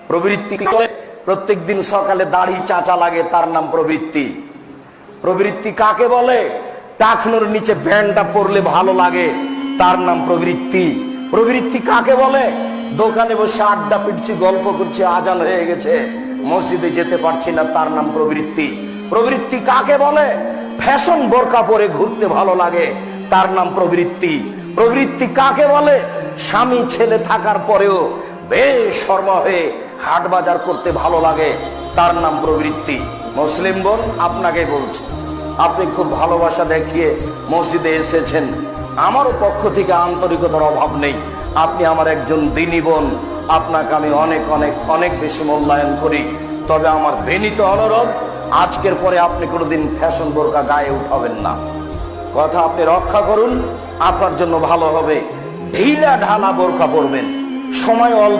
প্রবৃত্তি প্রত্যেক দিন সকালে দাড়ি চাঁচা লাগে, তার নাম প্রবৃত্তি। প্রবৃত্তি কাকে বলে? টাকনুর নিচে ব্যান্ডটা পরলে ভালো লাগে, তার নাম প্রবৃত্তি। প্রবৃত্তি কাকে বলে? দোকানে বসে আড্ডা পিটছি, গল্প করছি, আজান হয়ে গেছে, মসজিদে যেতে পারছি না, তার নাম প্রবৃত্তি। প্রবৃত্তি কাকে বলে? ফ্যাশন বোরকা পরে ঘুরতে ভালো লাগে, তার নাম প্রবৃত্তি। প্রবৃত্তি কাকে বলে? স্বামী ছেলে থাকার পরেও বেশ শর্মা হয়ে হাট বাজার করতে ভালো লাগে, তার নাম প্রবৃত্তি। মুসলিম বোন, আপনাকে বলছি, আপনি খুব ভালোবাসা দেখিয়ে মসজিদে এসেছেন, আমারও পক্ষ থেকে আন্তরিকতার অভাব নেই। আপনি আমার একজন দ্বীনী বোন, আপনাকে আমি অনেক অনেক অনেক বেশি মূল্যায়ন করি। তবে আমার বিনীত অনুরোধ, আজকের পরে আপনি কোনোদিন ফ্যাশন বোরকা গায়ে উঠাবেন না। কথা আপনি রক্ষা করুন, আপনার জন্য ভালো হবে। ঢিলা ঢালা বোরকা পরবেন, সময় অল্প।